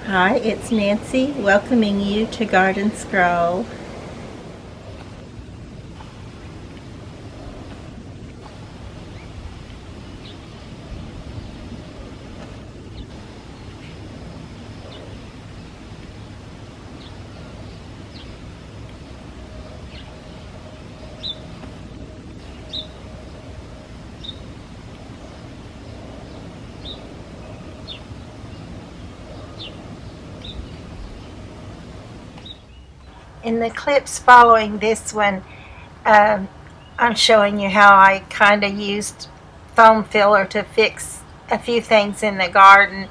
Hi, it's Nancy welcoming you to Garden Scroll. In the clips following this one, I'm showing you how I kind of used foam filler to fix a few things in the garden,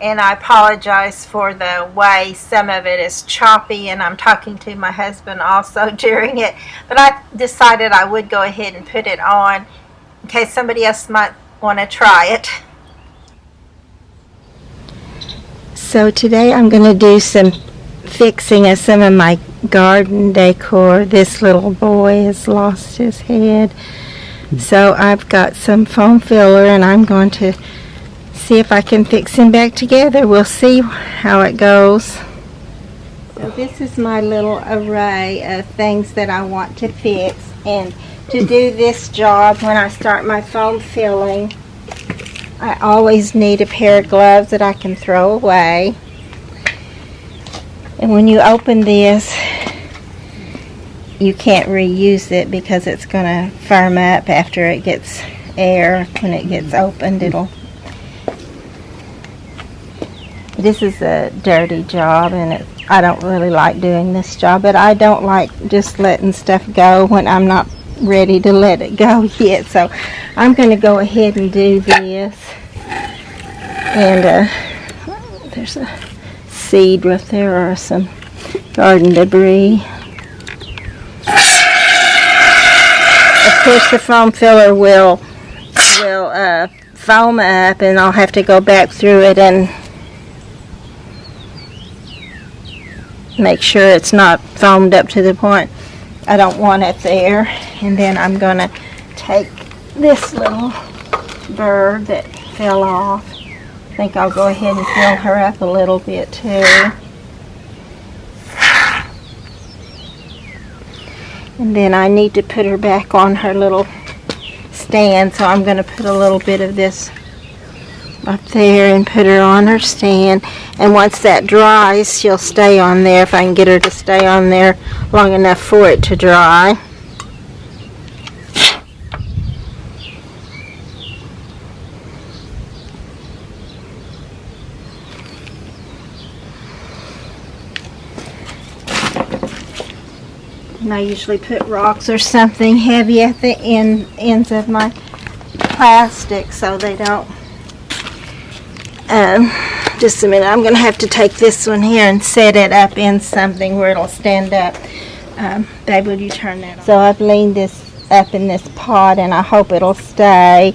and I apologize for the way some of it is choppy, and I'm talking to my husband also during it, but I decided I would go ahead and put it on in case somebody else might want to try it. So today I'm going to do some fixing of some of my garden decor. This little boy has lost his head, so I've got some foam filler and I'm going to see if I can fix him back together. We'll see how it goes. So this is my little array of things that I want to fix, and to do this job when I start my foam filling, I always need a pair of gloves that I can throw away. And when you open this, you can't reuse it because it's going to firm up after it gets air. When it gets opened, this is a dirty job, and I don't really like doing this job, but I don't like just letting stuff go when I'm not ready to let it go yet. So I'm going to go ahead and do this. And there's a seed right there, or some garden debris. Of course, the foam filler will foam up, and I'll have to go back through it and make sure it's not foamed up to the point I don't want it there. And then I'm going to take this little bird that fell off. I think I'll go ahead and fill her up a little bit too. And then I need to put her back on her little stand, so I'm going to put a little bit of this up there and put her on her stand. And once that dries, she'll stay on there, if I can get her to stay on there long enough for it to dry. And I usually put rocks or something heavy at the ends of my plastic so they don't. Just a minute, I'm going to have to take this one here and set it up in something where it'll stand up. Babe, would you turn that on? So I've leaned this up in this pot, and I hope it'll stay,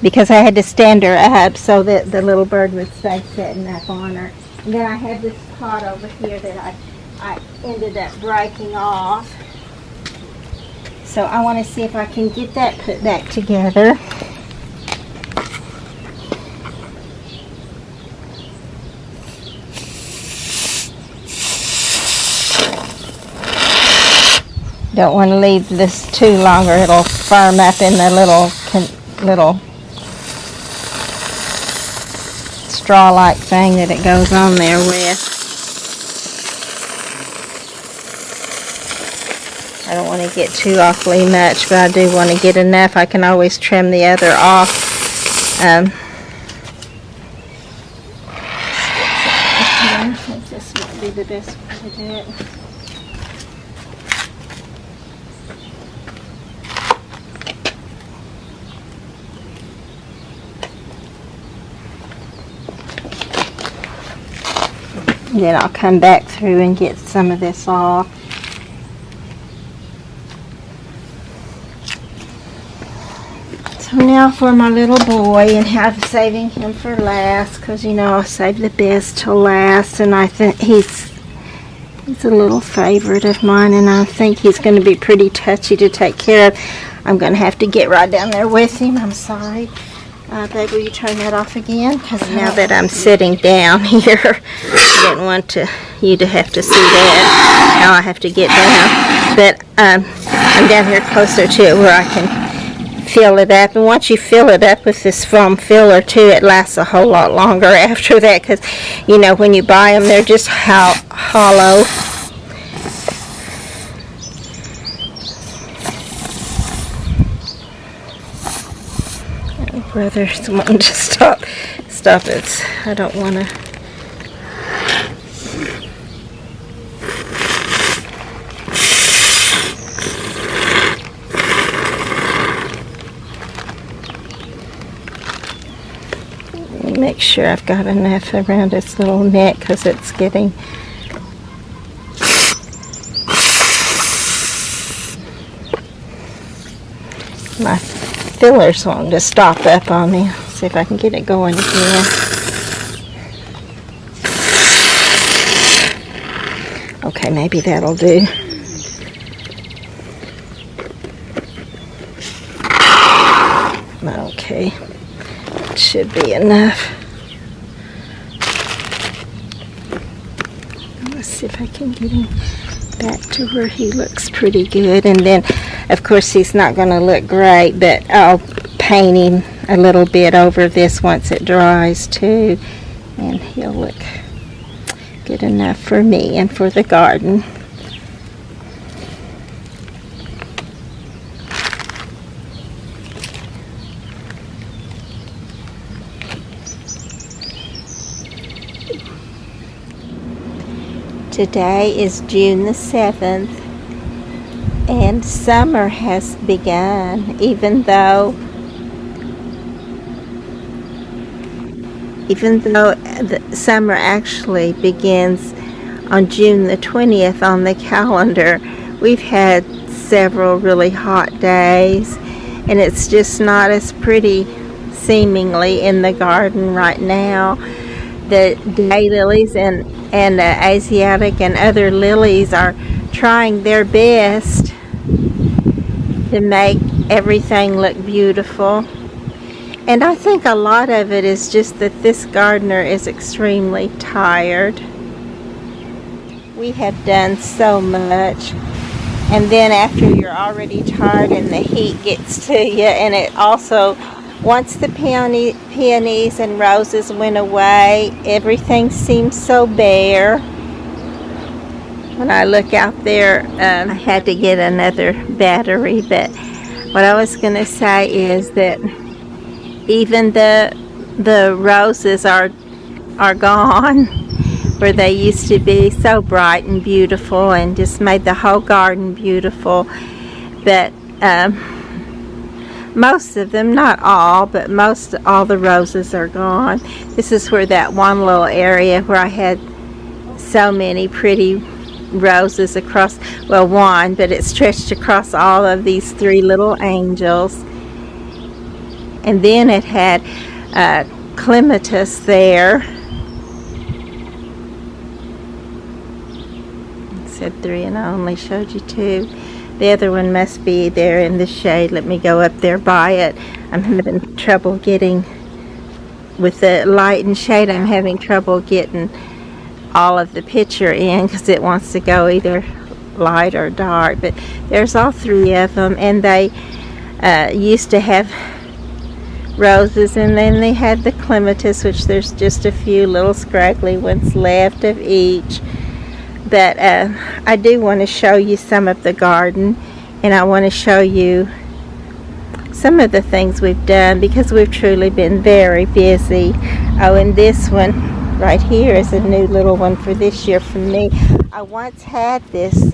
because I had to stand her up so that the little bird would stay sitting up on her. And then I have this pot over here that I ended up breaking off. So I want to see if I can get that put back together. Don't want to leave this too long or it'll firm up in the little straw-like thing that it goes on there with. I don't want to get too awfully much, but I do want to get enough. I can always trim the other off. I think this might be the best way to do it. Then I'll come back through and get some of this off. So now for my little boy, and how I'm saving him for last, because you know I save the best till last, and I think he's a little favorite of mine, and I think he's going to be pretty touchy to take care of. I'm going to have to get right down there with him. I'm sorry. Babe, will you turn that off again? Because now that I'm sitting down here, I didn't want you to have to see that, how I have to get down. But I'm down here closer to it where I can fill it up. And once you fill it up with this foam filler, too, it lasts a whole lot longer after that. Because, you know, when you buy them, they're just hollow. Brother's wanting to stop it. I don't want to. Make sure I've got enough around its little neck because it's getting my filler's wanting to stop up on me. See if I can get it going again. Okay, maybe that'll do. Okay, it should be enough. Let's see if I can get him back to where he looks pretty good. And then, of course, he's not going to look great, but I'll paint him a little bit over this once it dries too, and he'll look good enough for me and for the garden. Today is June the 7th, and summer has begun, even though the summer actually begins on June the 20th on the calendar. We've had several really hot days, and it's just not as pretty seemingly in the garden right now. The daylilies and Asiatic and other lilies are trying their best to make everything look beautiful. And I think a lot of it is just that this gardener is extremely tired. We have done so much, and then after you're already tired and the heat gets to you, and it also, once the peonies and roses went away, everything seems so bare. When I look out there, I had to get another battery, but what I was going to say is that even the roses are gone, where they used to be so bright and beautiful and just made the whole garden beautiful. But most of them, not all, but all the roses are gone. This is where that one little area where I had so many pretty roses across, well, one, but it stretched across all of these three little angels. And then it had clematis there. It said 3 and I only showed you 2. The other one must be there in the shade. Let me go up there by it. I'm having trouble getting, with the light and shade, I'm having trouble getting all of the picture in because it wants to go either light or dark. But there's all 3 of them, and they used to have roses, and then they had the clematis, which there's just a few little scraggly ones left of each. But I do want to show you some of the garden, and I want to show you some of the things we've done because we've truly been very busy. Oh, and this one right here is a new little one for this year from me. I once had this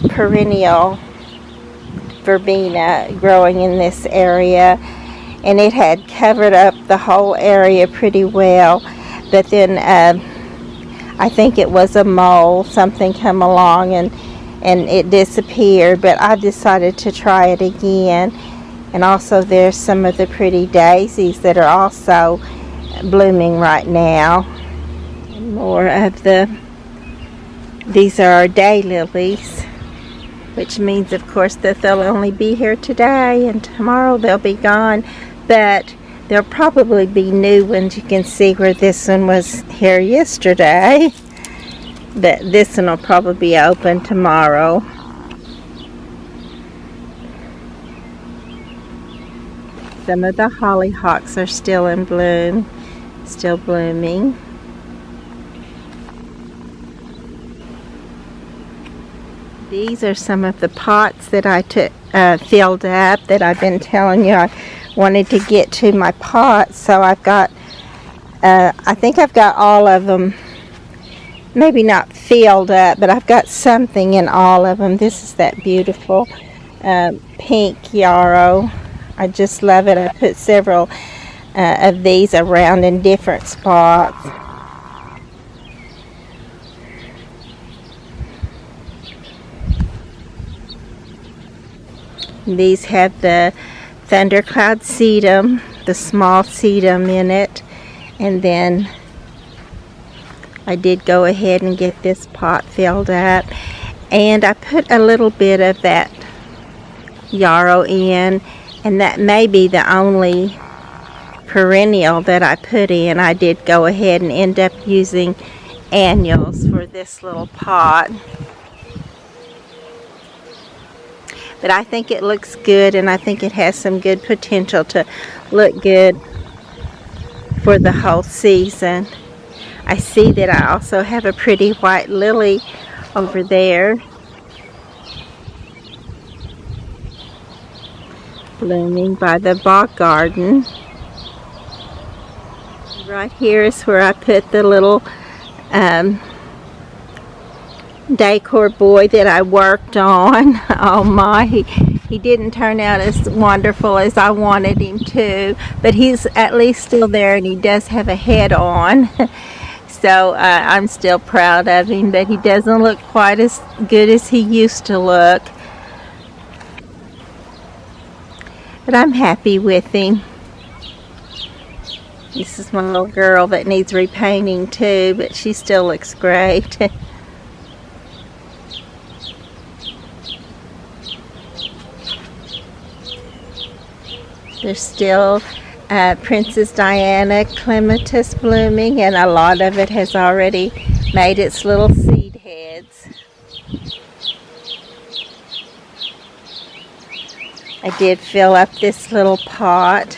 perennial verbena growing in this area, and it had covered up the whole area pretty well, but then I think it was a mole, something come along and it disappeared, but I decided to try it again. And also there's some of the pretty daisies that are also blooming right now. More of these are our daylilies, which means of course that they'll only be here today, and tomorrow they'll be gone. but there'll probably be new ones. You can see where this one was here yesterday, but this one will probably be open tomorrow. Some of the hollyhocks are still in bloom, still blooming. These are some of the pots that I filled up that I've been telling you I wanted to get to my pots. So I've got, I think I've got all of them, maybe not filled up, but I've got something in all of them. This is that beautiful pink yarrow. I just love it. I put several of these around in different spots. These have the thundercloud sedum, the small sedum in it, and then I did go ahead and get this pot filled up, and I put a little bit of that yarrow in, and that may be the only perennial that I put in. I did go ahead and end up using annuals for this little pot. But I think it looks good, and I think it has some good potential to look good for the whole season. I see that I also have a pretty white lily over there, blooming by the bog garden. Right here is where I put the little decor boy that I worked on. Oh my, he didn't turn out as wonderful as I wanted him to, but he's at least still there, and he does have a head on. So I'm still proud of him, but he doesn't look quite as good as he used to look. But I'm happy with him. This is my little girl that needs repainting too, but she still looks great. There's still Princess Diana clematis blooming, and a lot of it has already made its little seed heads. I did fill up this little pot,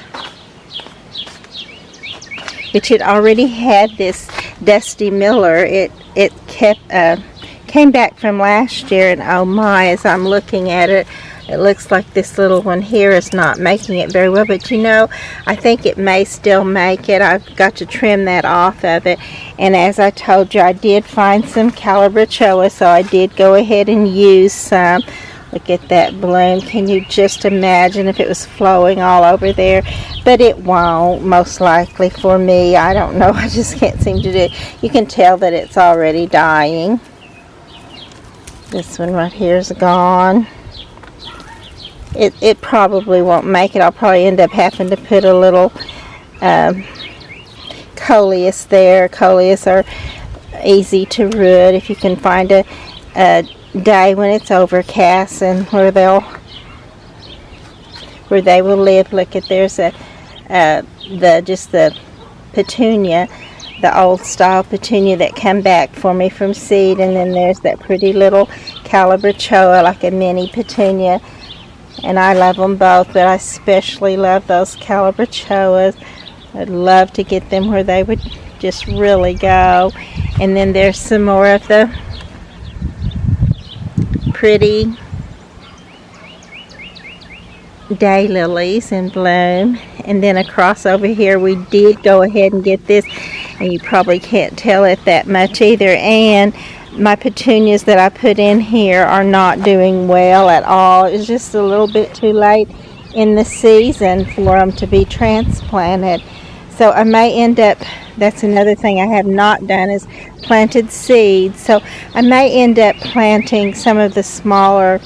which had already had this Dusty Miller. It came back from last year, and oh my, as I'm looking at it, it looks like this little one here is not making it very well, but you know, I think it may still make it. I've got to trim that off of it. And as I told you, I did find some calabrachoa, so I did go ahead and use some. Look at that bloom. Can you just imagine if it was flowing all over there? But it won't, most likely for me. I don't know. I just can't seem to do it. You can tell that it's already dying. This one right here is gone. It probably won't make it. I'll probably end up having to put a little coleus there. Coleus are easy to root if you can find a day when it's overcast and where they will live. Look at, there's the petunia, the old style petunia that came back for me from seed, and then there's that pretty little calabrachoa, like a mini petunia. And I love them both, but I especially love those calabrachoas. I'd love to get them where they would just really go. And then there's some more of the pretty daylilies in bloom. And then across over here, we did go ahead and get this, and you probably can't tell it that much either. And my petunias that I put in here are not doing well at all. It's just a little bit too late in the season for them to be transplanted. So I may end up, that's another thing I have not done, is planted seeds. So I may end up planting some of the smaller,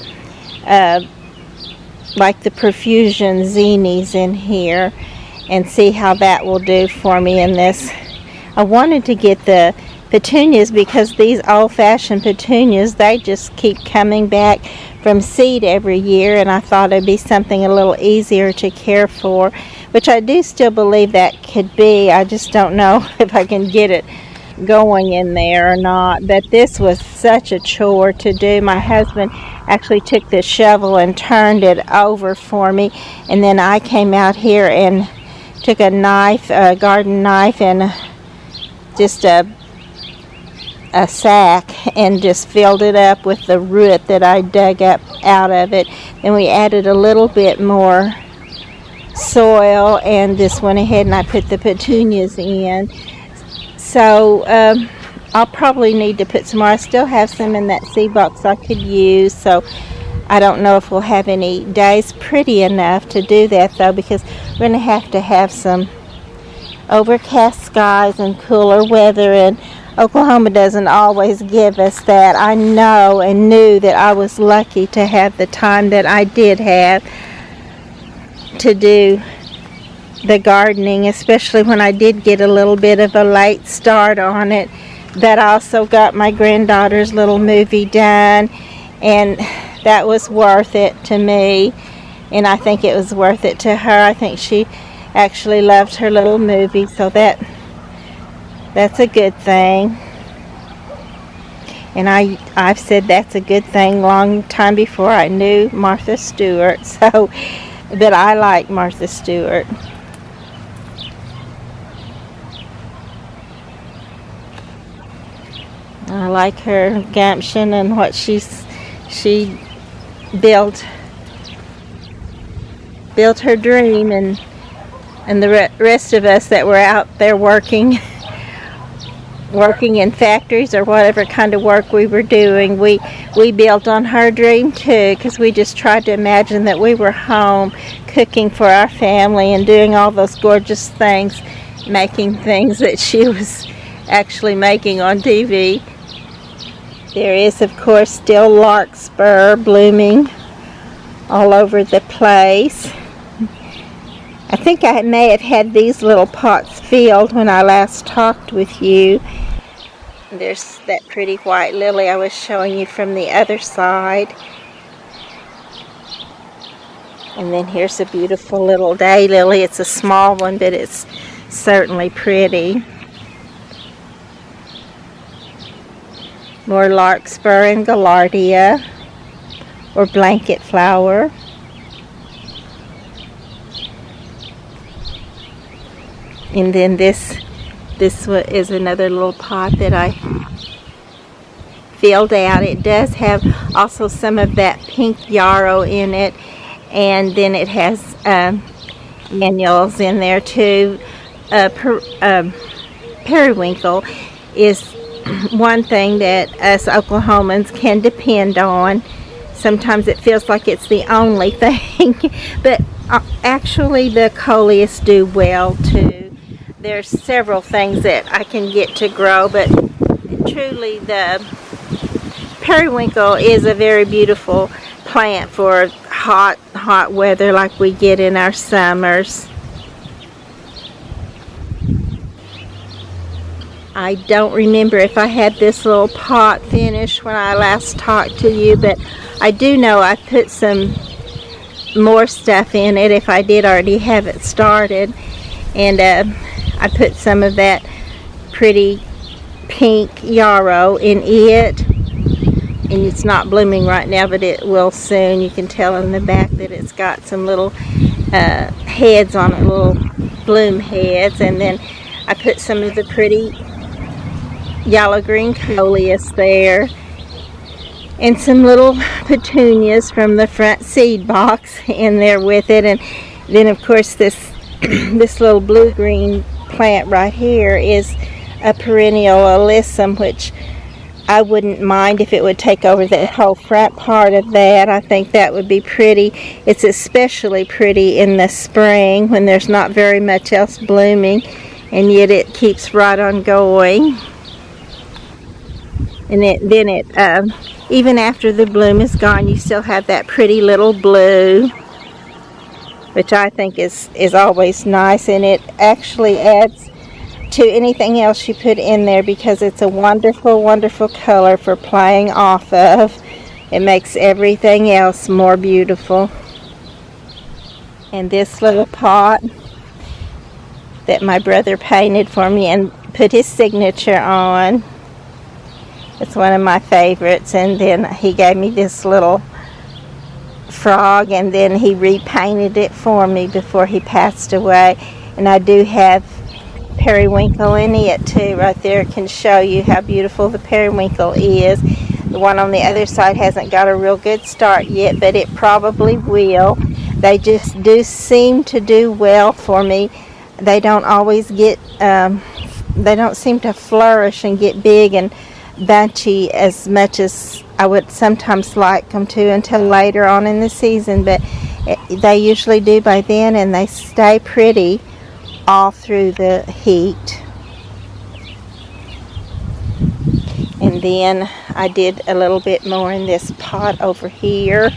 like the profusion zinnies in here, and see how that will do for me in this. I wanted to get the petunias because these old-fashioned petunias, they just keep coming back from seed every year, and I thought it'd be something a little easier to care for. which I do still believe that could be. I just don't know if I can get it going in there or not. But this was such a chore to do. My husband actually took the shovel and turned it over for me, and then I came out here and took a knife, a garden knife, and just a sack, and just filled it up with the root that I dug up out of it. Then we added a little bit more soil and just went ahead and I put the petunias in. So I'll probably need to put some more. I still have some in that seed box I could use, so I don't know if we'll have any days pretty enough to do that though, because we're going to have some overcast skies and cooler weather, and Oklahoma doesn't always give us that. I know and knew that I was lucky to have the time that I did have to do the gardening, especially when I did get a little bit of a late start on it. That also got my granddaughter's little movie done, and that was worth it to me, and I think it was worth it to her. I think she actually loved her little movie, so that's a good thing. And I've said that's a good thing long time before I knew Martha Stewart, so that I like Martha Stewart. I like her gumption and what she built her dream, and the rest of us that were out there working in factories or whatever kind of work we were doing, we built on her dream too, because we just tried to imagine that we were home cooking for our family and doing all those gorgeous things, making things that she was actually making on TV. There is, of course, still larkspur blooming all over the place. I think I may have had these little pots filled when I last talked with you. There's that pretty white lily I was showing you from the other side. And then here's a beautiful little daylily. It's a small one, but it's certainly pretty. More larkspur and gaillardia, or blanket flower. And then this is another little pot that I filled out. It does have also some of that pink yarrow in it, and then it has annuals in there too. Periwinkle is one thing that us Oklahomans can depend on. Sometimes it feels like it's the only thing, but actually the coleus do well too. There's several things that I can get to grow, but truly the periwinkle is a very beautiful plant for hot weather like we get in our summers. I don't remember if I had this little pot finished when I last talked to you, but I do know I put some more stuff in it if I did already have it started. And I put some of that pretty pink yarrow in it. And it's not blooming right now, but it will soon. You can tell in the back that it's got some little heads on it, little bloom heads. And then I put some of the pretty yellow green coleus there, and some little petunias from the front seed box in there with it. And then of course this little blue green plant right here is a perennial alyssum, which I wouldn't mind if it would take over the whole front part of that. I think that would be pretty. It's especially pretty in the spring when there's not very much else blooming, and yet it keeps right on going. And then even after the bloom is gone, you still have that pretty little blue, which I think is always nice, and it actually adds to anything else you put in there because it's a wonderful, wonderful color for playing off of. It makes everything else more beautiful. And this little pot that my brother painted for me and put his signature on. It's one of my favorites. And then he gave me this little frog, and then he repainted it for me before he passed away. And I do have periwinkle in it too. Right there can show you how beautiful the periwinkle is. The one on the other side hasn't got a real good start yet, but it probably will. They just do seem to do well for me. They don't always get, they don't seem to flourish and get big and bunchy as much as I would sometimes like them to until later on in the season, but they usually do by then, and they stay pretty all through the heat. And then I did a little bit more in this pot over here,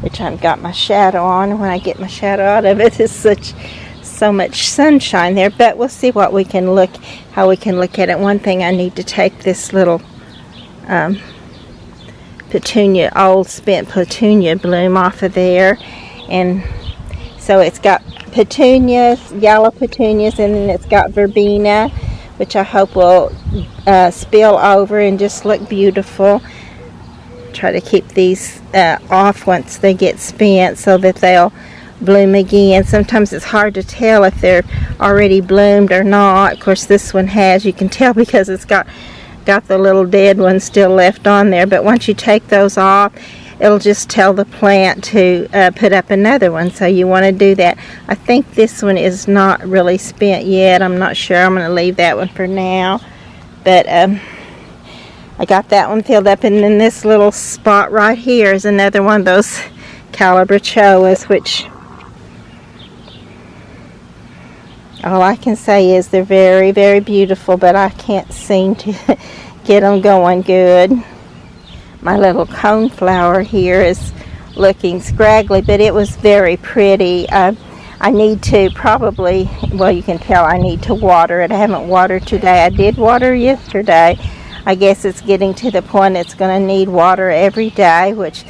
which I've got my shadow on. When I get my shadow out of it, it's so much sunshine there. But we'll see how we can look at it. One thing, I need to take this little petunia, old spent petunia bloom off of there. And so it's got petunias, yellow petunias, and then it's got verbena, which I hope will spill over and just look beautiful. Try to keep these off once they get spent so that they'll bloom again. Sometimes it's hard to tell if they're already bloomed or not. Of course, this one has. You can tell because it's got the little dead ones still left on there. But once you take those off, it'll just tell the plant to put up another one. So you want to do that. I think this one is not really spent yet. I'm not sure. I'm going to leave that one for now. But I got that one filled up, and then this little spot right here is another one of those calabrachoas, which all I can say is they're very, very beautiful, but I can't seem to get them going good. My little coneflower here is looking scraggly, but it was very pretty. I need to probably, well, you can tell I need to water it. I haven't watered today. I did water yesterday. I guess it's getting to the point it's going to need water every day, which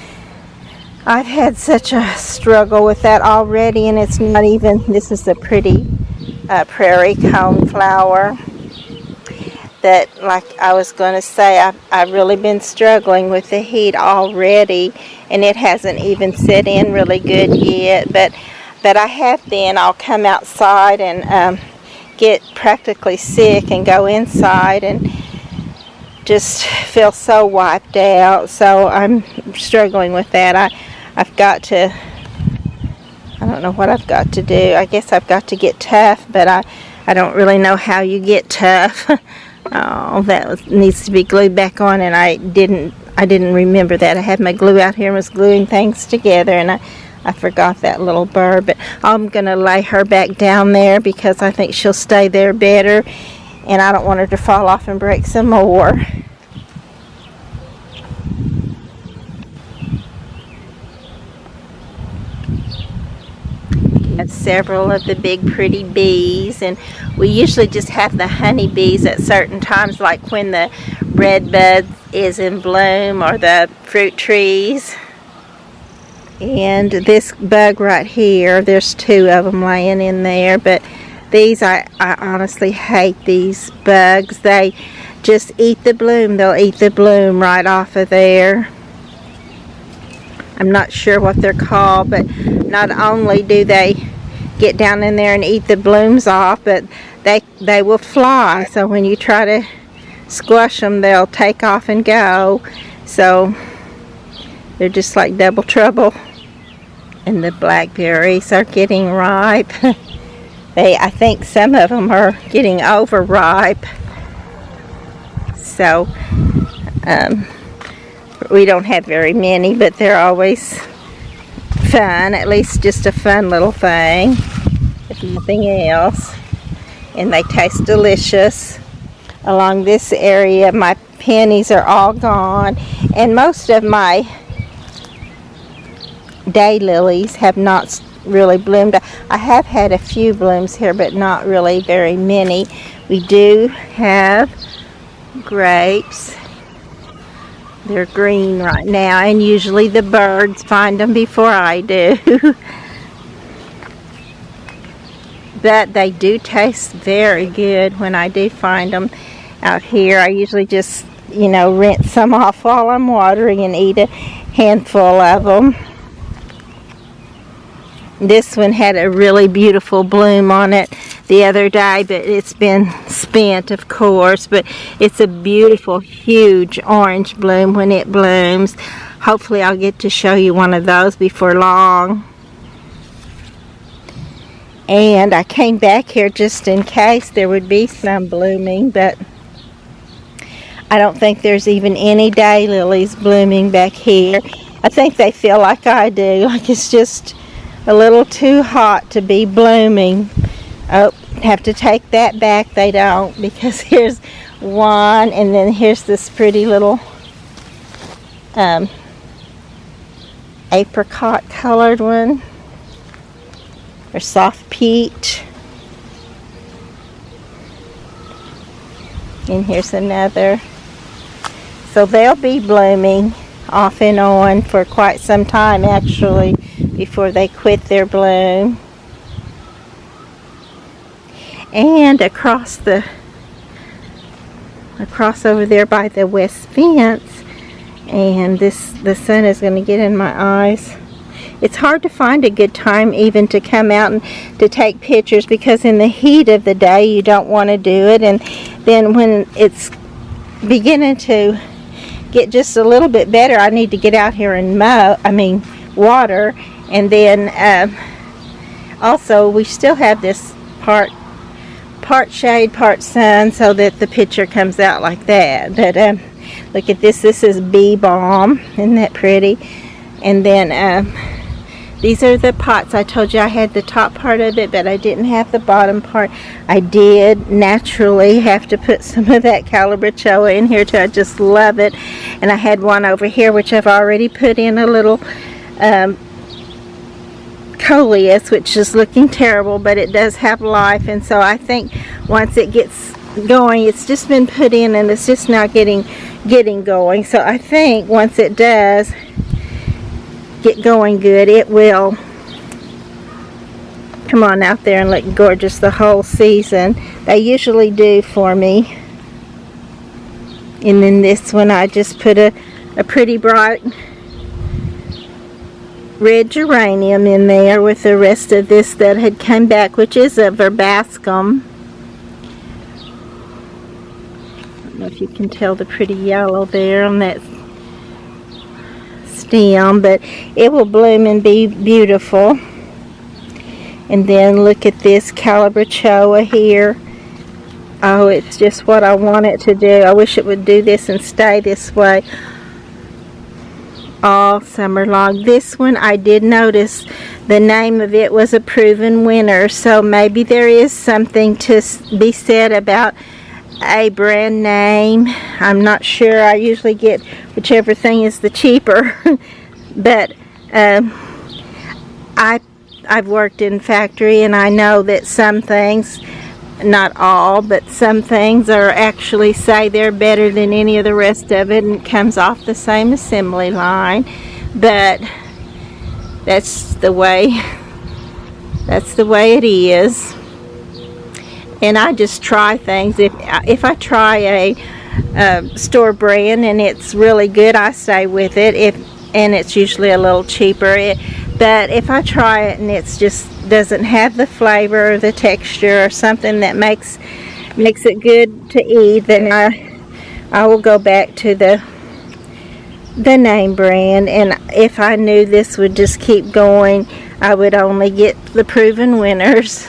I've had such a struggle with that already, and it's not even, this is a pretty prairie coneflower that, like I was going to say, I've really been struggling with the heat already, and it hasn't even set in really good yet, but I have been. I'll come outside and get practically sick and go inside and just feel so wiped out. So I'm struggling with that. I've got to, I don't know what I've got to do. I guess I've got to get tough, but I don't really know how you get tough. Oh, that needs to be glued back on, and I didn't remember that. I had my glue out here and was gluing things together, and I forgot that little burr. But I'm going to lay her back down there because I think she'll stay there better, and I don't want her to fall off and break some more. Have several of the big pretty bees, and we usually just have the honey bees at certain times, like when the red bud is in bloom or the fruit trees. And this bug right here, there's two of them laying in there, but these, I honestly hate these bugs. They just eat the bloom. They'll eat the bloom right off of there. I'm not sure what they're called, but not only do they get down in there and eat the blooms off, but they will fly. So when you try to squash them, they'll take off and go. So they're just like double trouble. And the blackberries are getting ripe. I think some of them are getting overripe. So we don't have very many, but they're always fun, at least just a fun little thing, if nothing else. And they taste delicious. Along this area, my pennies are all gone, and most of my daylilies have not really bloomed. I have had a few blooms here, but not really very many. We do have grapes. They're green right now, and usually the birds find them before I do. but they do taste very good when I do find them out here. I usually just, you know, rinse some off while I'm watering and eat a handful of them. This one had a really beautiful bloom on it the other day, but it's been spent, of course. But it's a beautiful, huge orange bloom when it blooms. Hopefully I'll get to show you one of those before long. And I came back here just in case there would be some blooming, but I don't think there's even any daylilies blooming back here. I think they feel like I do, like it's just a little too hot to be blooming. Oh, have to take that back. They don't, because here's one, and then here's this pretty little apricot colored one, or soft peach. And here's another. So they'll be blooming off and on for quite some time, actually, before they quit their bloom. And across over there by the west fence, and the sun is going to get in my eyes. It's hard to find a good time even to come out and to take pictures, because in the heat of the day you don't want to do it, and then when it's beginning to get just a little bit better, I need to get out here and water. And then also we still have this part shade, part sun, so that the picture comes out like that. But look at this. This is bee balm. Isn't that pretty? And then these are the pots. I told you I had the top part of it, but I didn't have the bottom part. I did naturally have to put some of that calabachoa in here too. I just love it. And I had one over here which I've already put in a little coleus, which is looking terrible, but it does have life. And so I think once it gets going, it's just been put in and it's just now getting going. So I think once it does get going good, it will come on out there and look gorgeous the whole season. They usually do for me. And then this one, I just put a pretty bright red geranium in there with the rest of this that had come back, which is a verbascum. I don't know if you can tell the pretty yellow there on that stem, but it will bloom and be beautiful. And then look at this calabachoa here. Oh, it's just what I want it to do. I wish it would do this and stay this way all summer long. This one, I did notice the name of it was a proven winner, so maybe there is something to be said about a brand name. I'm not sure. I usually get whichever thing is the cheaper. But I've worked in factory, and I know that some things, not all, but some things are actually say they're better than any of the rest of it, and it comes off the same assembly line. But that's the way it is. And I just try things. If I try a store brand and it's really good, I stay with it. And it's usually a little cheaper. But if I try it and it's just doesn't have the flavor or the texture or something that makes it good to eat, then I will go back to the name brand. And if I knew this would just keep going, I would only get the proven winners,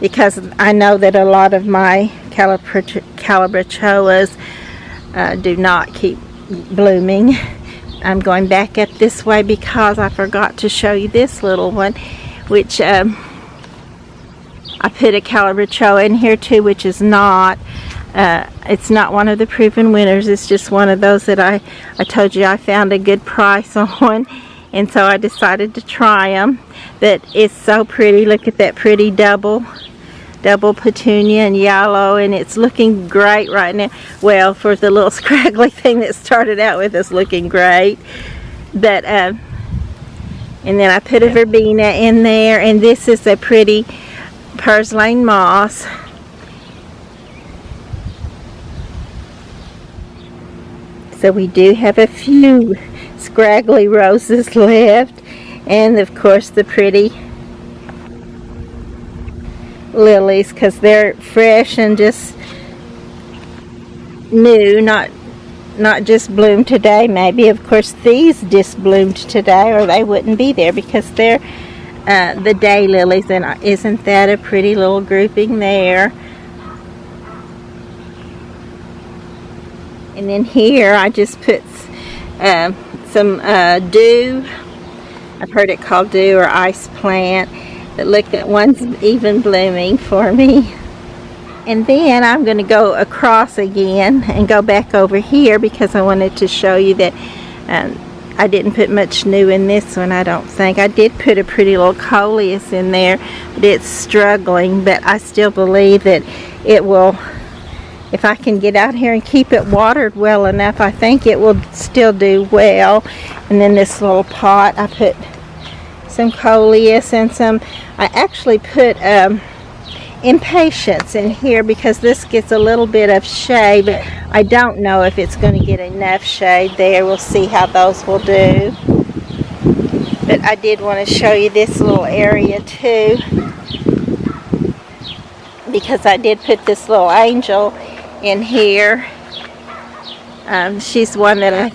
because I know that a lot of my calabachoas do not keep blooming. I'm going back up this way because I forgot to show you this little one, which I put a calabachoa in here too, which is not it's not one of the proven winners. It's just one of those that I told you I found a good price on, and so I decided to try them. But it's so pretty. Look at that pretty double petunia and yellow, and it's looking great right now. Well, for the little scraggly thing that started out with, it's looking great. But and then I put a verbena in there, and this is a pretty purslane moss. So we do have a few scraggly roses left, and of course the pretty lilies, because they're fresh and just new, not just bloomed today. Maybe of course these just bloomed today, or they wouldn't be there, because they're the day lilies. And isn't that a pretty little grouping there? And then here I just put some dew. I've heard it called dew or ice plant. But look, that one's even blooming for me. And then I'm going to go across again and go back over here, because I wanted to show you that I didn't put much new in this one, I don't think. I did put a pretty little coleus in there, but it's struggling. But I still believe that it will, if I can get out here and keep it watered well enough, I think it will still do well. And then this little pot, I put some coleus and some, I actually put impatiens in here, because this gets a little bit of shade, but I don't know if it's going to get enough shade there. We'll see how those will do. But I did want to show you this little area too, because I did put this little angel in here. She's one that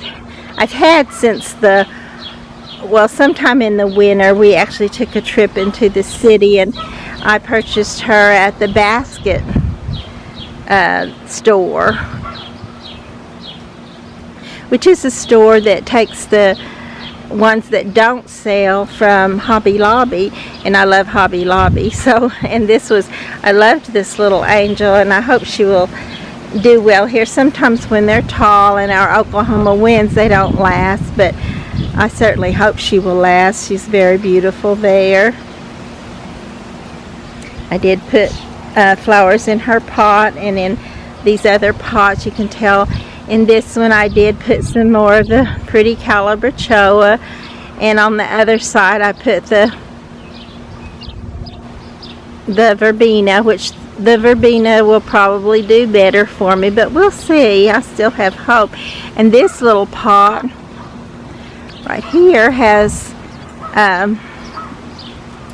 I've had since sometime in the winter. We actually took a trip into the city, and I purchased her at the Basket store, which is a store that takes the ones that don't sell from Hobby Lobby, and I love Hobby Lobby. So, and I loved this little angel, and I hope she will do well here. Sometimes when they're tall and our Oklahoma winds, they don't last, but I certainly hope she will last. She's very beautiful there. I did put flowers in her pot, and in these other pots, you can tell in this one I did put some more of the pretty calabachoa, and on the other side I put the verbena, which the verbena will probably do better for me, but we'll see. I still have hope. And this little pot right here has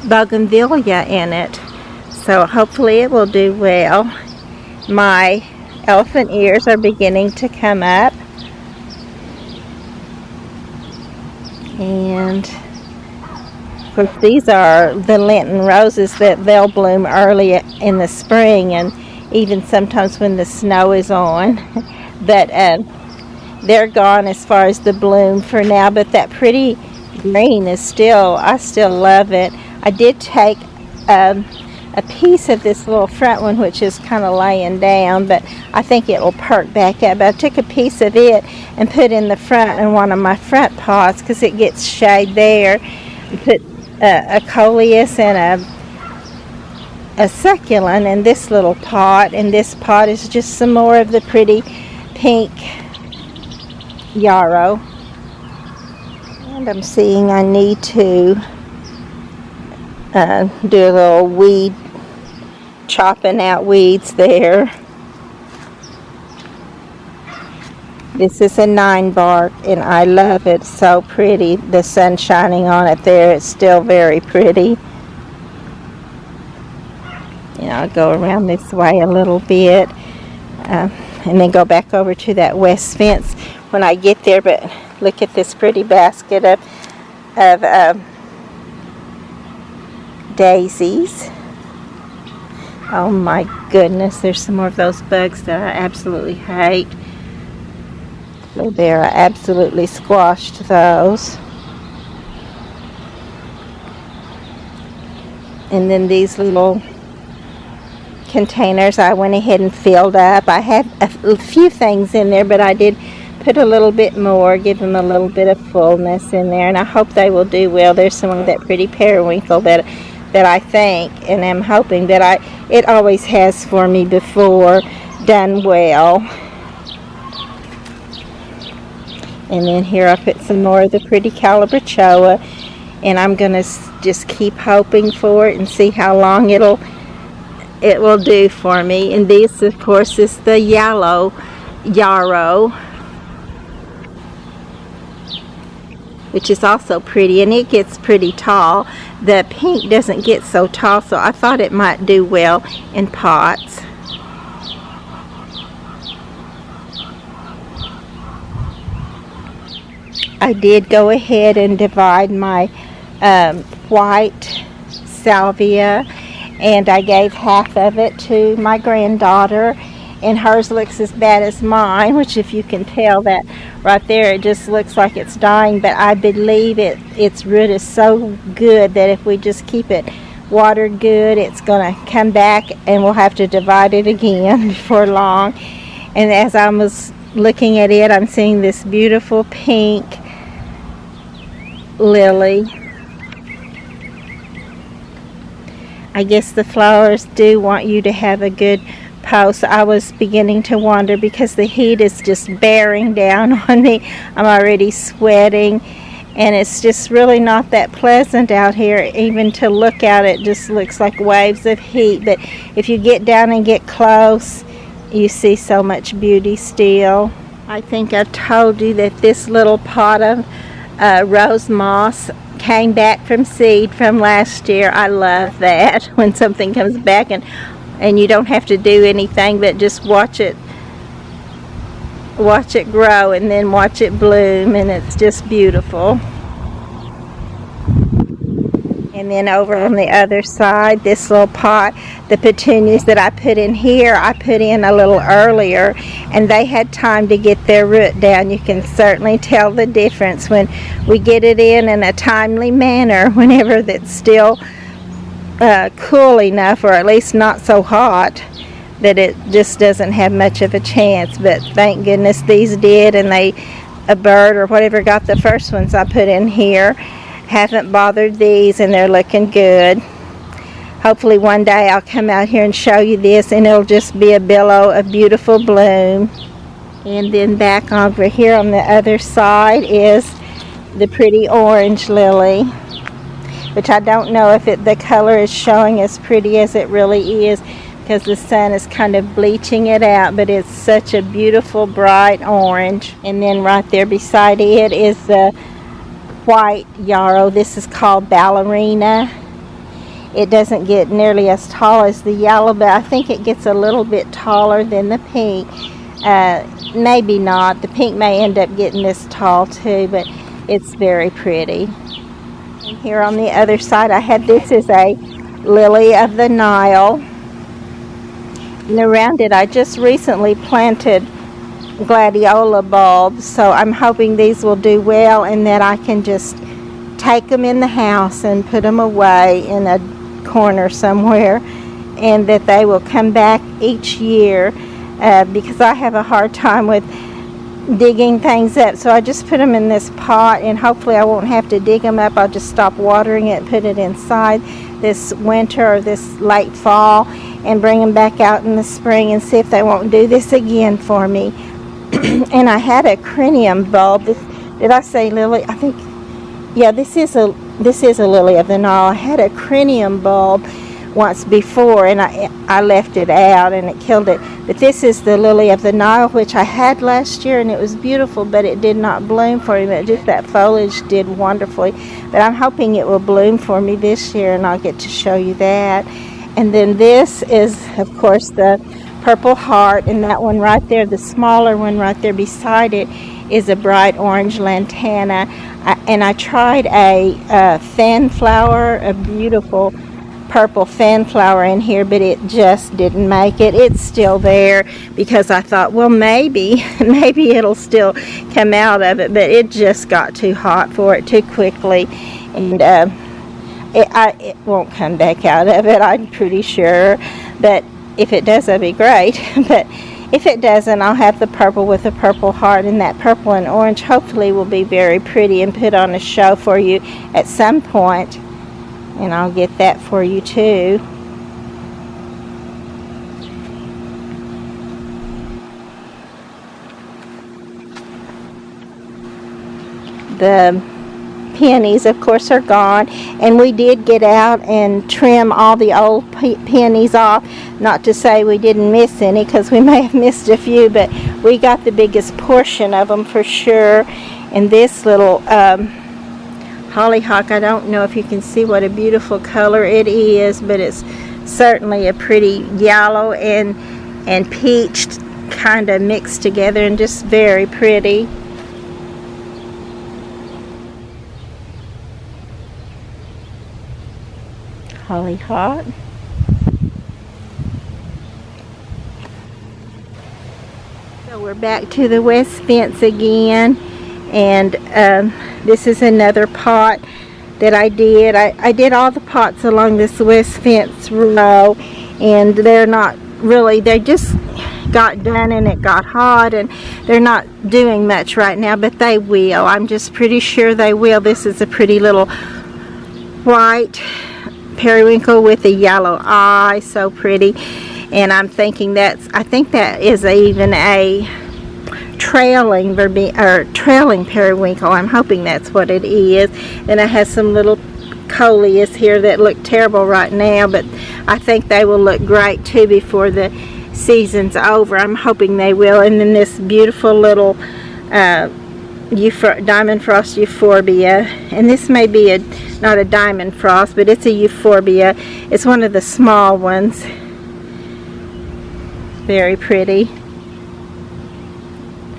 bougainvillea in it, so hopefully it will do well. My elephant ears are beginning to come up, and of course these are the Lenten roses that they'll bloom early in the spring, and even sometimes when the snow is on. But they're gone as far as the bloom for now, but that pretty green is still, I still love it. I did take a piece of this little front one, which is kind of laying down, but I think it will perk back up. But I took a piece of it and put in the front in one of my front pots, because it gets shade there. I put a coleus and a succulent in this little pot, and this pot is just some more of the pretty pink yarrow. And I'm seeing I need to do a little weed, chopping out weeds there. This is a 9 bark, and I love it. So pretty. The sun shining on it there. It's still very pretty. I'll go around this way a little bit, and then go back over to that west fence when I get there. But look at this pretty basket of daisies. Oh my goodness, there's some more of those bugs that I absolutely hate. So there, I absolutely squashed those. And then these little containers I went ahead and filled up. I had a few things in there, but I did put a little bit more, give them a little bit of fullness in there, and I hope they will do well. There's some of that pretty periwinkle that I think, and I'm hoping that it always has for me before, done well. And then here I put some more of the pretty calabachoa, and I'm going to just keep hoping for it and see how long it'll it will do for me. And this, of course, is the yellow yarrow, which is also pretty, and it gets pretty tall. The pink doesn't get so tall, so I thought it might do well in pots. I did go ahead and divide my white salvia, and I gave half of it to my granddaughter, and hers looks as bad as mine, which, if you can tell that right there, it just looks like it's dying. But I believe its root is so good that if we just keep it watered good, it's going to come back, and we'll have to divide it again before long. And as I was looking at it, I'm seeing this beautiful pink lily. I guess the flowers do want you to have a good post. I was beginning to wonder, because the heat is just bearing down on me. I'm already sweating, and it's just really not that pleasant out here. Even to look out, it just looks like waves of heat. But if you get down and get close, you see so much beauty still. I think I've told you that this little pot of rose moss came back from seed from last year. I love that, when something comes back and you don't have to do anything but just watch it grow and then watch it bloom, and it's just beautiful. And then over on the other side, this little pot, the petunias that I put in here, I put in a little earlier, and they had time to get their root down. You can certainly tell the difference when we get it in a timely manner, whenever that's still cool enough, or at least not so hot that it just doesn't have much of a chance. But thank goodness these did, and a bird or whatever got the first ones I put in here. Haven't bothered these, and they're looking good. Hopefully one day I'll come out here and show you this, and it'll just be a billow of beautiful bloom. And then back over here on the other side is the pretty orange lily, which I don't know if the color is showing as pretty as it really is, because the sun is kind of bleaching it out, but it's such a beautiful bright orange. And then right there beside it is the white yarrow. This is called ballerina. It doesn't get nearly as tall as the yellow, but I think it gets a little bit taller than the pink. Maybe not. The pink may end up getting this tall too, but it's very pretty. And here on the other side, this is a lily of the Nile. And around it, I just recently planted gladiola bulbs, so I'm hoping these will do well, and that I can just take them in the house and put them away in a corner somewhere, and that they will come back each year, because I have a hard time with digging things up. So I just put them in this pot, and hopefully I won't have to dig them up. I'll just stop watering it, put it inside this winter or this late fall, and bring them back out in the spring and see if they won't do this again for me. And I had a crinium bulb. Did I say lily? I think, yeah, this is a lily of the Nile. I had a crinium bulb once before, and I left it out and it killed it. But this is the lily of the Nile, which I had last year, and it was beautiful, but it did not bloom for me. But just that foliage did wonderfully. But I'm hoping it will bloom for me this year, and I'll get to show you that. And then this is, of course, the Purple Heart, and that one right there, the smaller one right there beside it, is a bright orange lantana. And I tried a fan flower, a beautiful purple fan flower in here, but it just didn't make it. It's still there, because I thought, well, maybe it'll still come out of it, but it just got too hot for it too quickly, and it won't come back out of it, I'm pretty sure. But if it does, that'd be great. But if it doesn't, I'll have the purple with the Purple Heart, and that purple and orange hopefully will be very pretty and put on a show for you at some point. And I'll get that for you too. The peonies, of course, are gone, and we did get out and trim all the old peonies off. Not to say we didn't miss any, because we may have missed a few, but we got the biggest portion of them for sure. And this little hollyhock, I don't know if you can see what a beautiful color it is, but it's certainly a pretty yellow and peached kind of mixed together, and just very pretty. Hollyhock. So we're back to the west fence again, and this is another pot that I did. I did all the pots along this west fence row, and they're not really, they just got done and it got hot, and they're not doing much right now, but they will. I'm just pretty sure they will. This is a pretty little white periwinkle with a yellow eye, so pretty. And I'm thinking I think that is even a trailing periwinkle. I'm hoping that's what it is. And it has some little coleus here that look terrible right now, but I think they will look great too before the season's over. I'm hoping they will. And then this beautiful little diamond frost euphorbia, and this may be not a diamond frost, but it's a euphorbia. It's one of the small ones. Very pretty.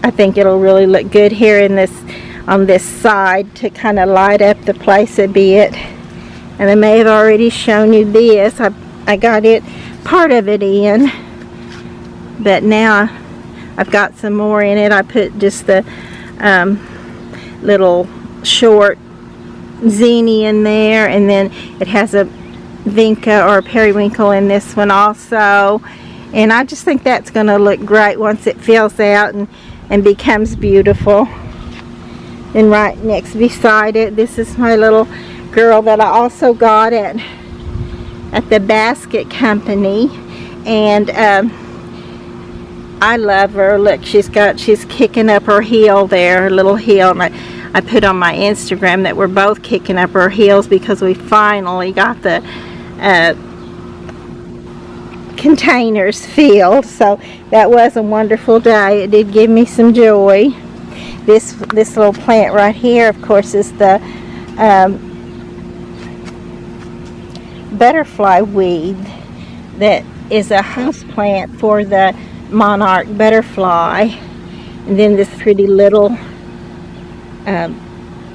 I think it'll really look good here in this, on this side, to kind of light up the place a bit. And I may have already shown you this. I got it, part of it in, but now I've got some more in it. I put just the little short zinnia in there, and then it has a vinca or a periwinkle in this one also. And I just think that's going to look great once it fills out and becomes beautiful. And right next beside it, this is my little girl that I also got at the basket company. And I love her. Look, she's kicking up her heel there, her little heel. And I put on my Instagram that we're both kicking up our heels because we finally got the containers filled. So that was a wonderful day. It did give me some joy. This little plant right here, of course, is the butterfly weed that is a house plant for the monarch butterfly. And then this pretty little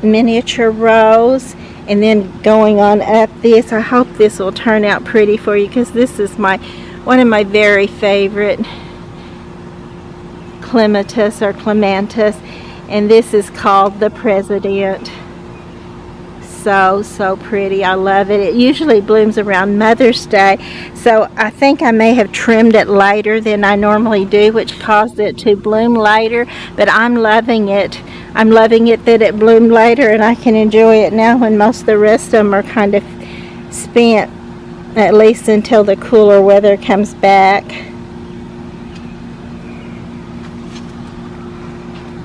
miniature rose. And then going on up this, I hope this will turn out pretty for you, because this is one of my very favorite clematis or clematis, and this is called the President. So pretty. I love it. It usually blooms around Mother's Day, so I think I may have trimmed it later than I normally do, which caused it to bloom later, but I'm loving it. I'm loving it that it bloomed later, and I can enjoy it now when most of the rest of them are kind of spent, at least until the cooler weather comes back.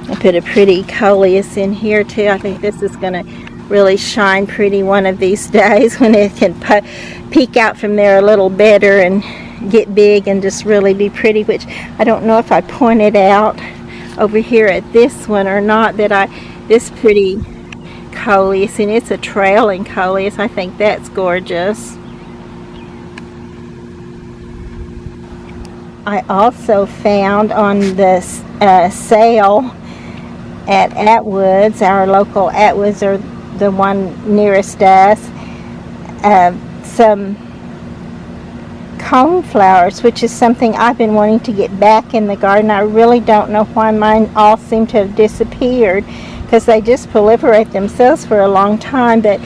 I put a pretty coleus in here too. I think this is going to really shine pretty one of these days when it can peek out from there a little better and get big and just really be pretty, which I don't know if I pointed out over here at this one or not, that this pretty coleus, and it's a trailing coleus. I think that's gorgeous. I also found on this sale at Atwood's, our local Atwood's, or the one nearest us, some coneflowers, which is something I've been wanting to get back in the garden. I really don't know why mine all seem to have disappeared, because they just proliferate themselves for a long time, but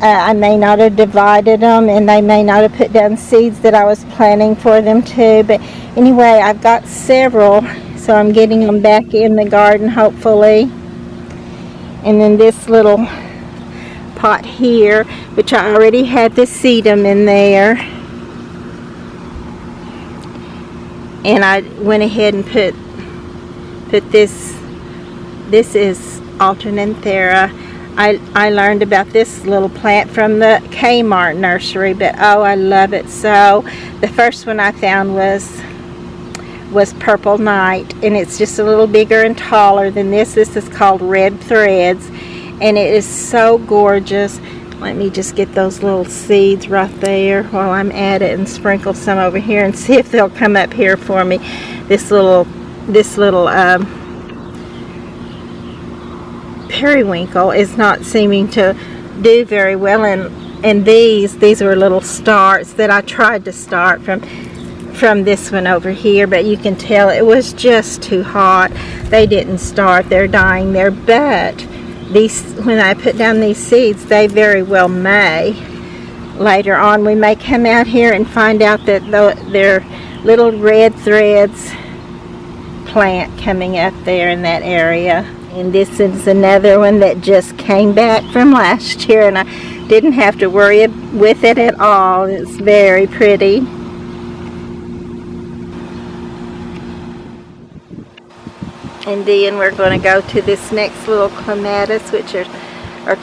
I may not have divided them, and they may not have put down seeds that I was planning for them to. But anyway, I've got several, so I'm getting them back in the garden hopefully. And then this little pot here, which I already had the sedum in there, and I went ahead and put this is Alternanthera. I learned about this little plant from the Kmart nursery, but oh, I love it so. The first one I found was Purple Night, and it's just a little bigger and taller than this. This is called Red Threads, and it is so gorgeous. Let me just get those little seeds right there while I'm at it and sprinkle some over here and see if they'll come up here for me. This little periwinkle is not seeming to do very well, and these were little starts that I tried to start from this one over here, but you can tell it was just too hot. They didn't start, they're dying there, but these, when I put down these seeds, they very well may. Later on we may come out here and find out that they're little Red Threads plant coming up there in that area. And this is another one that just came back from last year, and I didn't have to worry with it at all. It's very pretty. And then we're going to go to this next little clematis,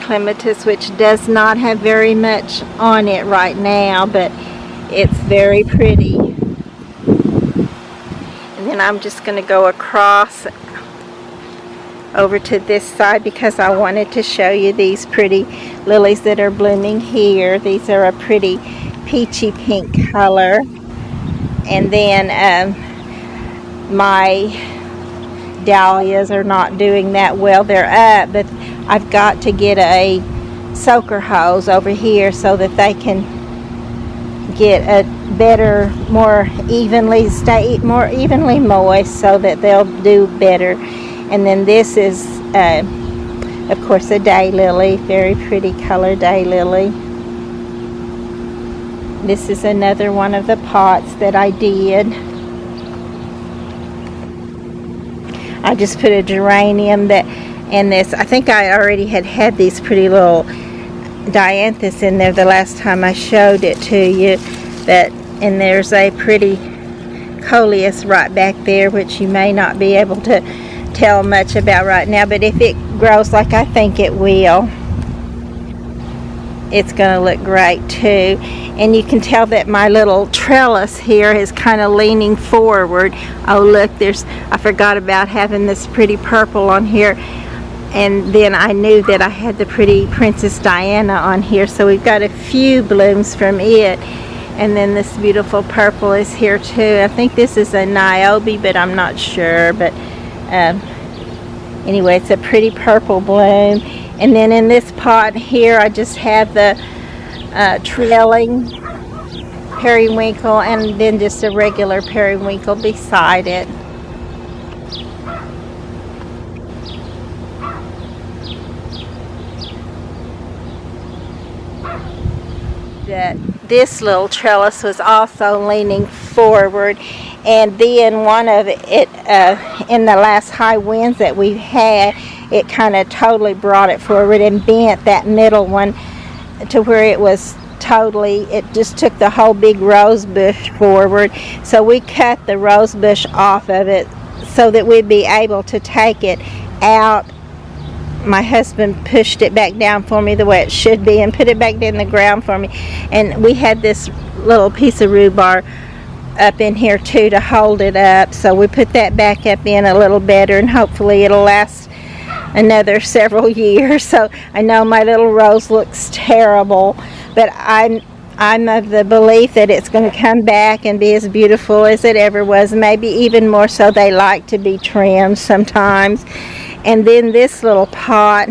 clematis, which does not have very much on it right now, but it's very pretty. And then I'm just going to go across over to this side because I wanted to show you these pretty lilies that are blooming here. These are a pretty peachy pink color. And then my dahlias are not doing that well. They're up, but I've got to get a soaker hose over here so that they can get a better, stay more evenly moist, so that they'll do better. And then this is of course a daylily, very pretty color daylily. This is another one of the pots that I did. I just put a geranium and this, I think I already had these pretty little dianthus in there the last time I showed it to you. And there's a pretty coleus right back there, which you may not be able to tell much about right now, but if it grows like I think it will, it's going to look great too. And you can tell that my little trellis here is kind of leaning forward. Oh look, I forgot about having this pretty purple on here, and then I knew that I had the pretty Princess Diana on here, so we've got a few blooms from it. And then this beautiful purple is here too. I think this is a niobe, but I'm not sure. But anyway, it's a pretty purple bloom. And then in this pot here, I just have the trailing periwinkle, and then just a regular periwinkle beside it. This little trellis was also leaning forward, and then one of it in the last high winds that we've had, it kind of totally brought it forward and bent that middle one to where it just took the whole big rose bush forward. So we cut the rose bush off of it so that we'd be able to take it out. My husband pushed it back down for me the way it should be and put it back in the ground for me. And we had this little piece of rhubarb up in here too to hold it up. So we put that back up in a little better, and hopefully it'll last another several years. So I know my little rose looks terrible, but I'm of the belief that it's going to come back and be as beautiful as it ever was, maybe even more so. They like to be trimmed sometimes. And then this little pot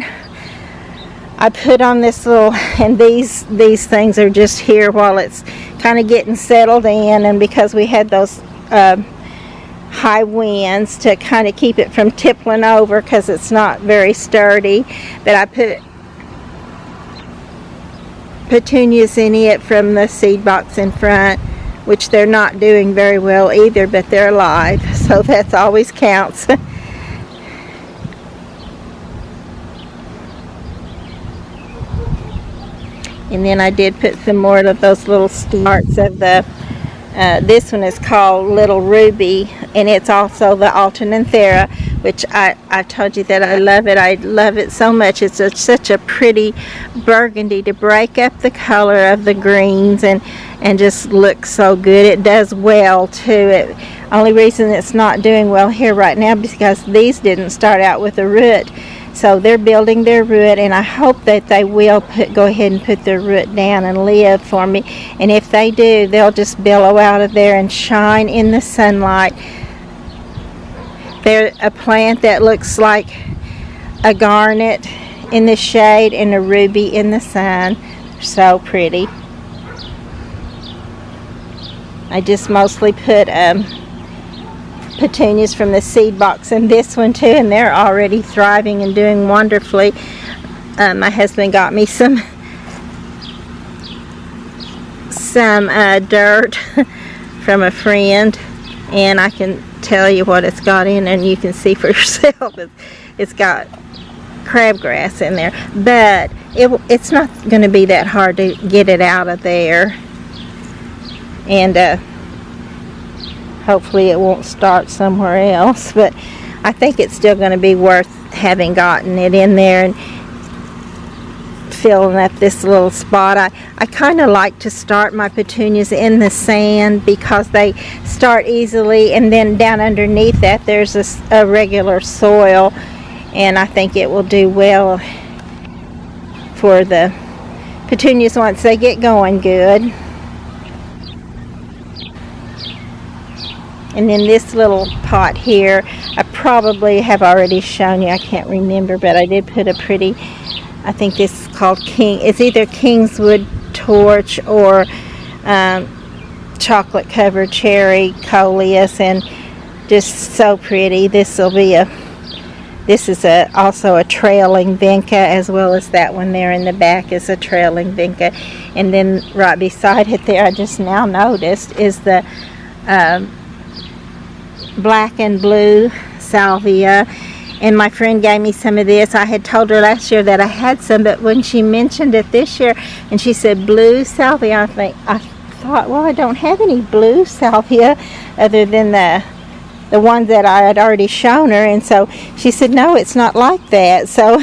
I put on this little, and these things are just here while it's kind of getting settled in, and because we had those high winds to kind of keep it from tippling over because it's not very sturdy, but I put petunias in it from the seed box in front, which they're not doing very well either, but they're alive, so that's always counts. And then I did put some more of those little starts of the this one is called Little Ruby, and it's also the Altananthera, which I've told you that I love it. I love it so much. It's such a pretty burgundy to break up the color of the greens and just looks so good. It does well too. Only reason it's not doing well here right now is because these didn't start out with a root. So they're building their root, and I hope that they will go ahead and put their root down and live for me. And if they do, they'll just billow out of there and shine in the sunlight. They're a plant that looks like a garnet in the shade and a ruby in the sun. They're so pretty. I just mostly put petunias from the seed box in this one too, and they're already thriving and doing wonderfully. My husband got me some dirt from a friend, and I can tell you what it's got in, and you can see for yourself. It's got crabgrass in there, but it's not going to be that hard to get it out of there, and hopefully it won't start somewhere else. But I think it's still going to be worth having gotten it in there and filling up this little spot. I kind of like to start my petunias in the sand because they start easily, and then down underneath that there's a regular soil, and I think it will do well for the petunias once they get going good. And then this little pot here, I probably have already shown you, I can't remember, but I did put a pretty, I think this is called it's either Kingswood torch or chocolate covered cherry coleus, and just so pretty. This is also a trailing vinca, as well as that one there in the back is a trailing vinca. And then right beside it there, I just now noticed, is the black and blue salvia, and my friend gave me some of this. I had told her last year that I had some, but when she mentioned it this year and she said blue salvia, I thought, well, I don't have any blue salvia other than the ones that I had already shown her. And so she said, no, it's not like that. So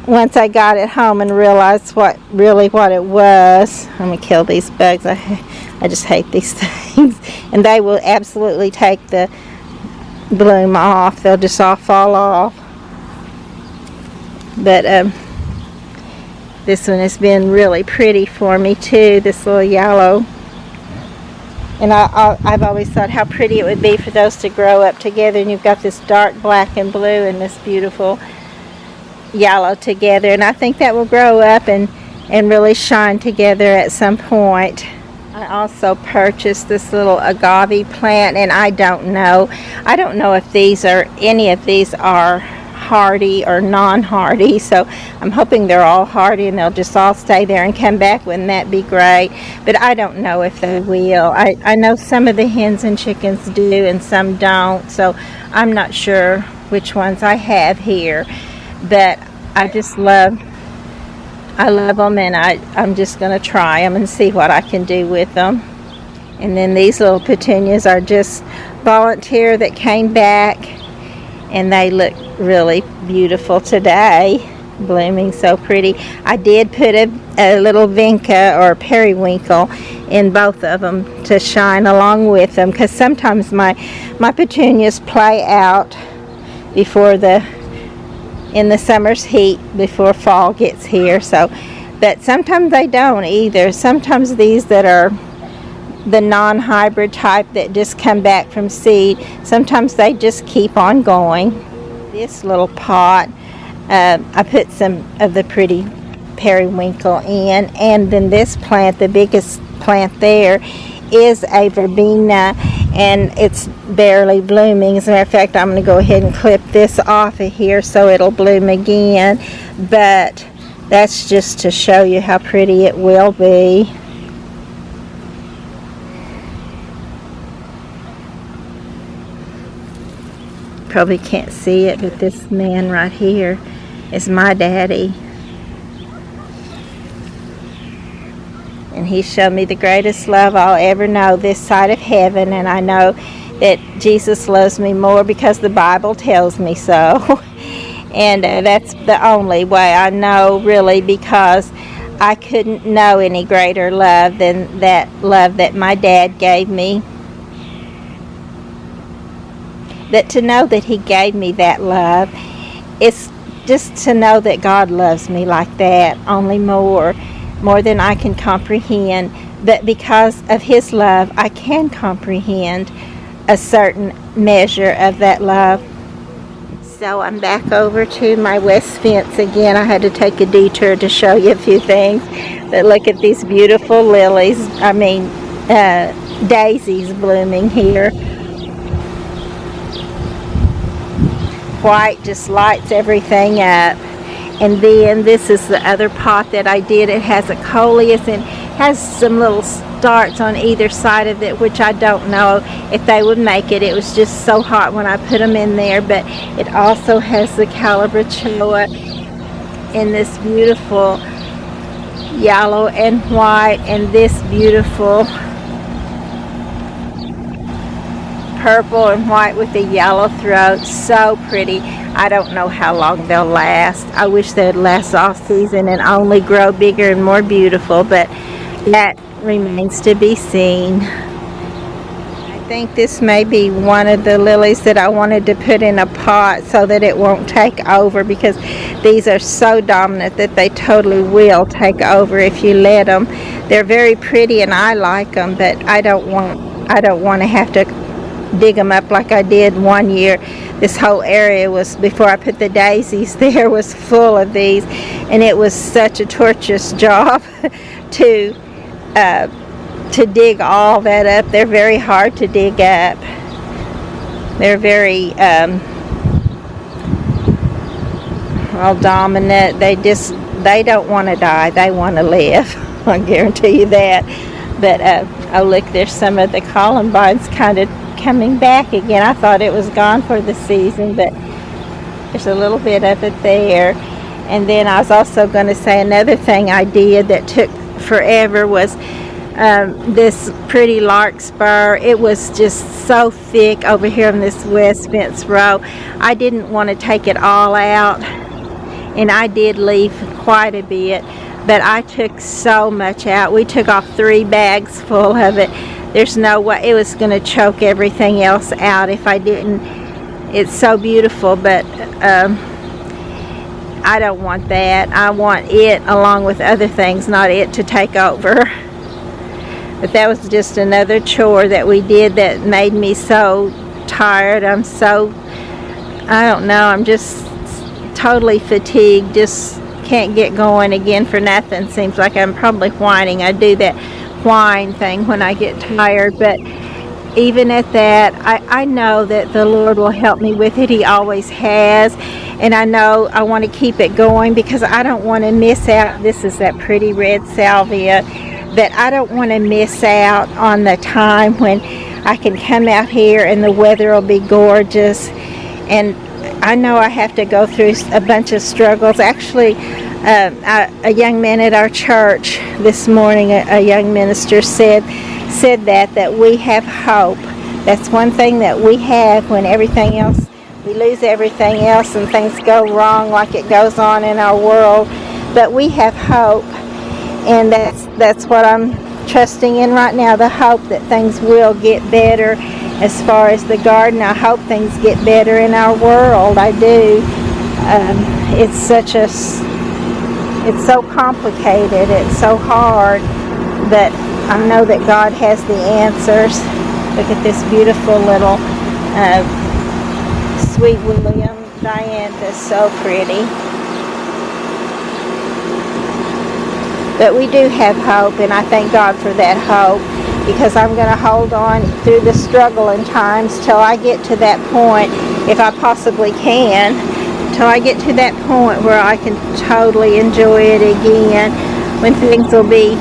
once I got it home and realized what it was, I'm gonna kill these bugs. I just hate these things, and they will absolutely take the bloom off. They'll just all fall off. But this one has been really pretty for me too, this little yellow. And I've always thought how pretty it would be for those to grow up together, and you've got this dark black and blue and this beautiful yellow together, and I think that will grow up and really shine together at some point. I also purchased this little agave plant, and I don't know if any of these are hardy or non-hardy, so I'm hoping they're all hardy and they'll just all stay there and come back. Wouldn't that be great? But I don't know if they will. I know some of the hens and chickens do and some don't, so I'm not sure which ones I have here, but I love them, and I'm just going to try them and see what I can do with them. And then these little petunias are just volunteer that came back, and they look really beautiful today, blooming so pretty. I did put a little vinca or periwinkle in both of them to shine along with them, because sometimes my petunias play out in the summer's heat before fall gets here. So, but sometimes they don't either. Sometimes these that are the non-hybrid type that just come back from seed, sometimes they just keep on going. This little pot, I put some of the pretty periwinkle in, and then this plant, the biggest plant there, is a verbena, and it's barely blooming. As a matter of fact, I'm going to go ahead and clip this off of here so it'll bloom again, but that's just to show you how pretty it will be. Probably can't see it, but this man right here is my daddy, and he showed me the greatest love I'll ever know this side of heaven, and I know that Jesus loves me more because the Bible tells me so. And that's the only way I know, really, because I couldn't know any greater love than that love that my dad gave me. That to know that he gave me that love, it's just to know that God loves me like that, only more than I can comprehend. But because of his love, I can comprehend a certain measure of that love. So I'm back over to my west fence again. I had to take a detour to show you a few things. But look at these beautiful lilies, daisies blooming here. White just lights everything up. And then this is the other pot that I did. It has a coleus and has some little starts on either side of it, which I don't know if they would make it. It was just so hot when I put them in there. But it also has the calabachoa in this beautiful yellow and white, and this beautiful purple and white with the yellow throat. So pretty. I don't know how long they'll last. I wish they'd last all season and only grow bigger and more beautiful, but that remains to be seen. I think this may be one of the lilies that I wanted to put in a pot so that it won't take over, because these are so dominant that they totally will take over if you let them. They're very pretty and I like them, but I don't want to have to dig them up like I did one year. This whole area was, before I put the daisies there, was full of these, and it was such a torturous job to dig all that up. They're very hard to dig up. They're very dominant. They don't want to die. They want to live. I guarantee you that. But oh look, there's some of the columbines kind of coming back again. I thought it was gone for the season, but there's a little bit of it there. And then I was also going to say another thing I did that took forever was this pretty larkspur. It was just so thick over here on this west fence row. I didn't want to take it all out, and I did leave quite a bit, but I took so much out. We took off 3 bags full of it. There's no way. It was going to choke everything else out if I didn't. It's so beautiful, but I don't want that. I want it along with other things, not it to take over. But that was just another chore that we did that made me so tired. I don't know, I'm just totally fatigued. Just can't get going again for nothing. Seems like I'm probably whining. I do that whine thing when I get tired, but even at that, I know that the Lord will help me with it. He always has, and I know I want to keep it going because I don't want to miss out. This is that pretty red salvia, but I don't want to miss out on the time when I can come out here and the weather will be gorgeous. And I know I have to go through a bunch of struggles. Actually, a young man at our church this morning, a young minister said that we have hope. That's one thing that we have when everything else, we lose everything else and things go wrong like it goes on in our world. But we have hope, and that's what I'm trusting in right now, the hope that things will get better. As far as the garden, I hope things get better in our world. I do. It's so complicated. It's so hard. But I know that God has the answers. Look at this beautiful little Sweet William dianthus. So pretty. But we do have hope, and I thank God for that hope, because I'm going to hold on through the struggle and times till I get to that point, if I possibly can, till I get to that point where I can totally enjoy it again, when things will be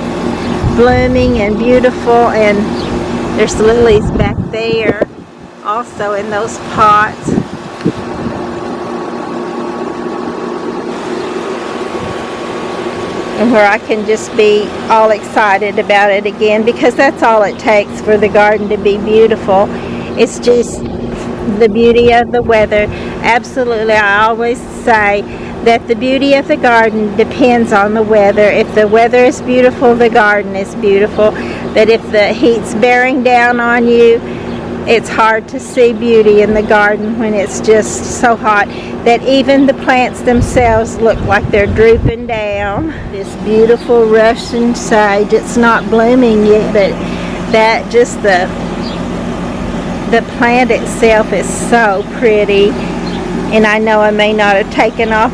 blooming and beautiful. And there's lilies back there also in those pots. And where I can just be all excited about it again, because that's all it takes for the garden to be beautiful, It's just the beauty of the weather. Absolutely, I always say that the beauty of the garden depends on the weather. If the weather is beautiful, the garden is beautiful. But if the heat's bearing down on you, it's hard to see beauty in the garden when it's just so hot that even the plants themselves look like they're drooping down. This beautiful Russian sage, it's not blooming yet, but that just the plant itself is so pretty. And I know I may not have taken up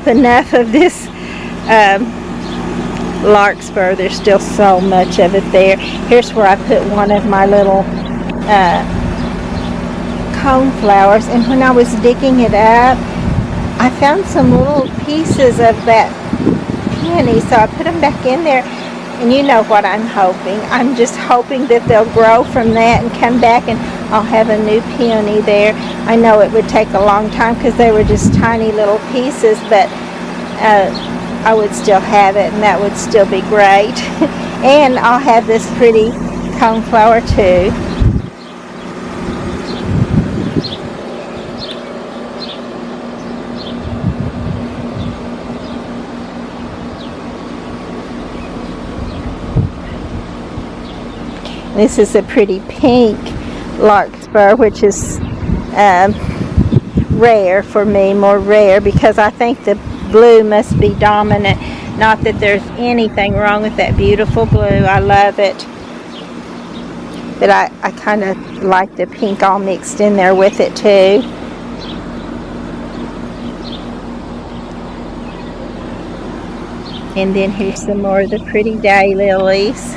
enough of this larkspur. There's still so much of it there. Here's where I put one of my little cone flowers, and when I was digging it up, I found some little pieces of that peony, so I put them back in there. And you know what I'm hoping. I'm just hoping that they'll grow from that and come back, and I'll have a new peony there. I know it would take a long time because they were just tiny little pieces, but I would still have it, and that would still be great. And I'll have this pretty coneflower too. This is a pretty pink larkspur, which is rare for me, more rare, because I think the blue must be dominant. Not that there's anything wrong with that beautiful blue. I love it. But I kind of like the pink all mixed in there with it too. And then here's some more of the pretty daylilies.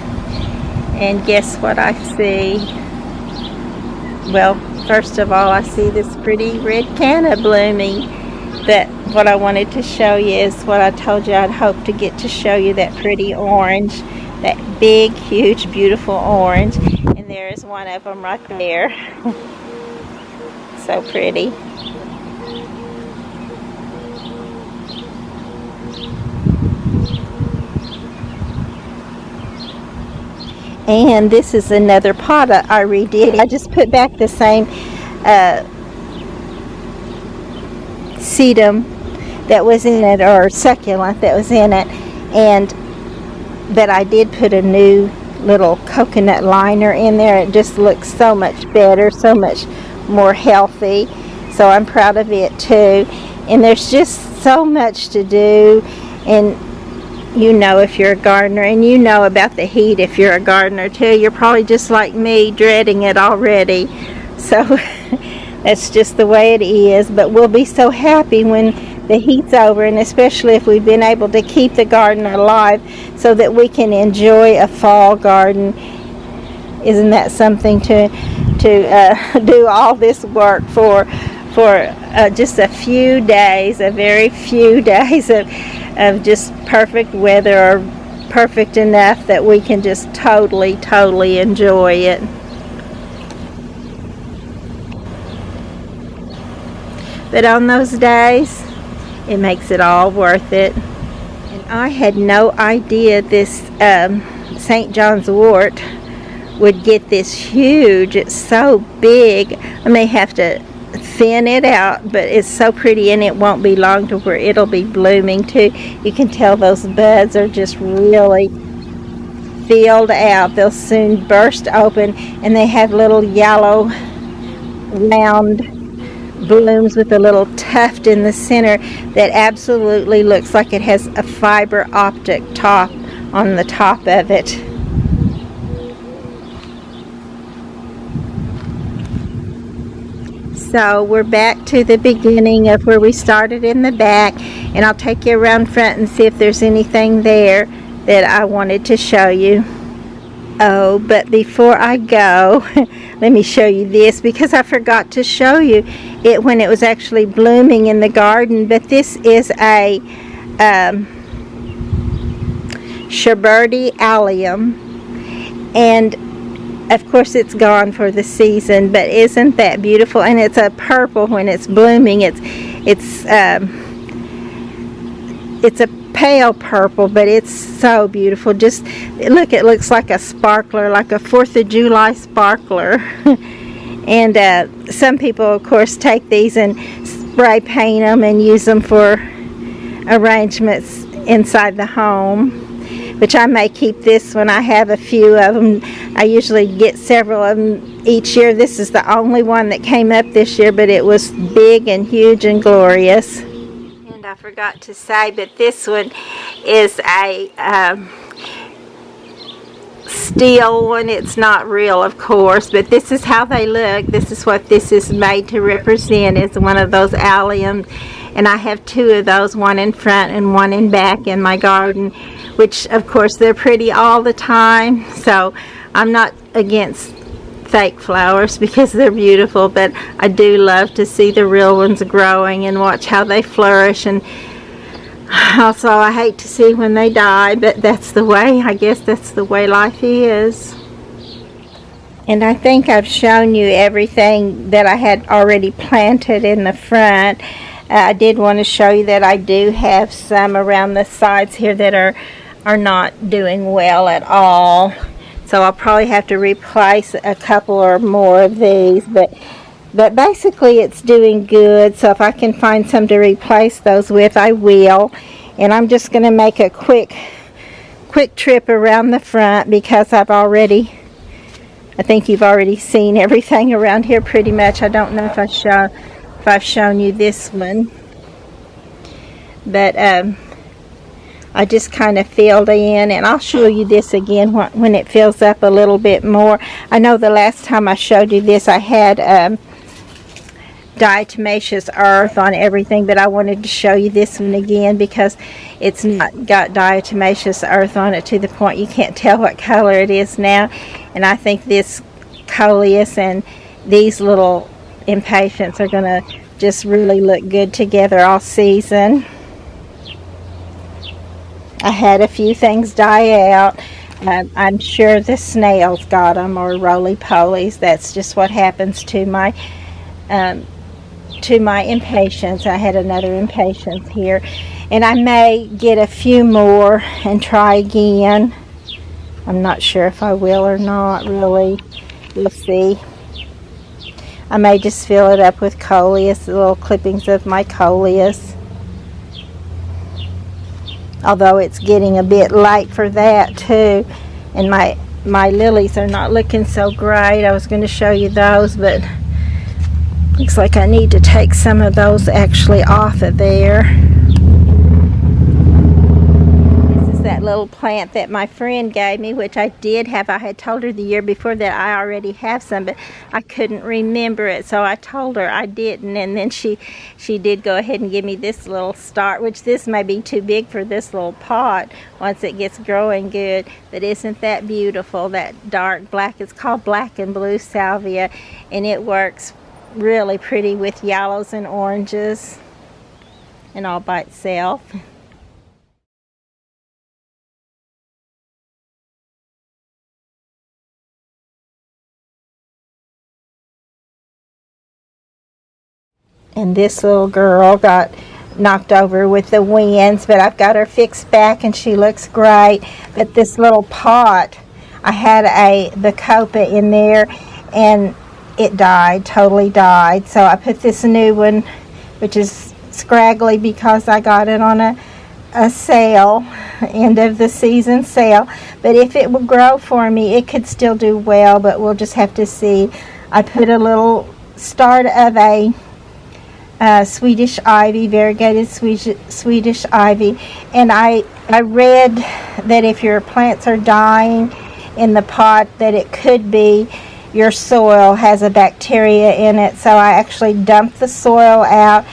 And guess what I see? Well, first of all, I see this pretty red canna blooming. But what I wanted to show you is what I told you I'd hope to get to show you, that pretty orange, that big, huge, beautiful orange. And there is one of them right there. So pretty. And this is another pot I redid. I just put back the same sedum that was in it, or succulent that was in it, but I did put a new little coconut liner in there. It just looks so much better, so much more healthy. So I'm proud of it too. And there's just so much to do. And you know, if you're a gardener, and you know about the heat if you're a gardener too, you're probably just like me, dreading it already. So that's just the way it is. But we'll be so happy when the heat's over, and especially if we've been able to keep the garden alive so that we can enjoy a fall garden. Isn't that something to do all this work for just a few days, a very few days of just perfect weather, or perfect enough that we can just totally enjoy it. But on those days, it makes it all worth it. And I had no idea this St. John's wort would get this huge. It's so big. I may have to thin it out, but it's so pretty, and it won't be long to where it'll be blooming too. You can tell those buds are just really filled out. They'll soon burst open, and they have little yellow round blooms with a little tuft in the center that absolutely looks like it has a fiber optic top on the top of it. So we're back to the beginning of where we started in the back, and I'll take you around front and see if there's anything there that I wanted to show you. Oh, but before I go, let me show you this, because I forgot to show you it when it was actually blooming in the garden. But this is a Sherberti allium, and of course it's gone for the season, but isn't that beautiful? And it's a purple when it's blooming. It's a pale purple, but it's so beautiful. Just look, it looks like a sparkler, like a 4th of July sparkler. And some people, of course, take these and spray paint them and use them for arrangements inside the home, which I may keep this one. I have a few of them. I usually get several of them each year. This is the only one that came up this year, but it was big and huge and glorious. And I forgot to say, but this one is a steel one. It's not real, of course, but this is how they look. This is what this is made to represent. It's one of those alliums, and I have two of those, one in front and one in back in my garden, which of course they're pretty all the time. So I'm not against fake flowers because they're beautiful, but I do love to see the real ones growing and watch how they flourish. And also, I hate to see when they die, but that's the way, I guess that's the way life is. And I think I've shown you everything that I had already planted in the front. I did want to show you that I do have some around the sides here that are not doing well at all. So I'll probably have to replace a couple or more of these, but basically it's doing good. So if I can find some to replace those with, I will. And I'm just going to make a quick trip around the front because I think you've already seen everything around here pretty much. I don't know if I've shown you this one, but I just kind of filled in, and I'll show you this again when it fills up a little bit more. I know the last time I showed you this I had diatomaceous earth on everything, but I wanted to show you this one again because it's not got diatomaceous earth on it to the point you can't tell what color it is now. And I think this coleus and these little impatiens are going to just really look good together all season. I had a few things die out. I'm sure the snails got them, or roly-polies. That's just what happens to my impatiens. I had another impatiens here, and I may get a few more and try again. I'm not sure if I will or not, really. We'll see. I may just fill it up with coleus, the little clippings of my coleus. Although it's getting a bit late for that too, and my lilies are not looking so great. I was going to show you those, but looks like I need to take some of those actually off of there. This is that little plant that my friend gave me, which I did have. I had told her the year before that I already have some, but I couldn't remember it, so I told her I didn't, and then she did go ahead and give me this little start, which this may be too big for this little pot once it gets growing good. But isn't that beautiful, that dark black? It's called black and blue salvia, and it works really pretty with yellows and oranges and all by itself. And this little girl got knocked over with the winds, but I've got her fixed back and she looks great. But this little pot, I had the copa in there and it died, totally died. So I put this new one, which is scraggly because I got it on a sale, end of the season sale. But if it will grow for me, it could still do well, but we'll just have to see. I put a little start of a Swedish ivy, variegated Swedish ivy, and I read that if your plants are dying in the pot, that it could be your soil has a bacteria in it. So I actually dumped the soil out,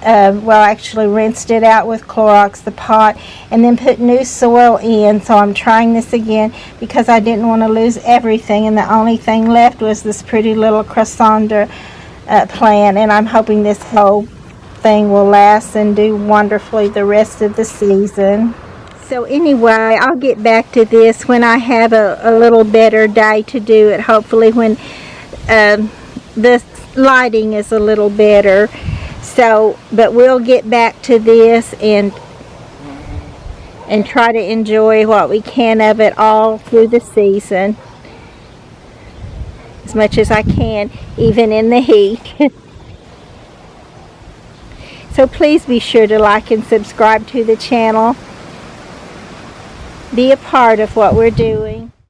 actually rinsed it out with Clorox, the pot, and then put new soil in. So I'm trying this again because I didn't want to lose everything, and the only thing left was this pretty little Crasandra plant, and I'm hoping this whole thing will last and do wonderfully the rest of the season. So anyway, I'll get back to this when I have a little better day to do it, hopefully when the lighting is a little better. So, but we'll get back to this and try to enjoy what we can of it all through the season. as much as I can, even in the heat. So please be sure to like and subscribe to the channel. Be a part of what we're doing.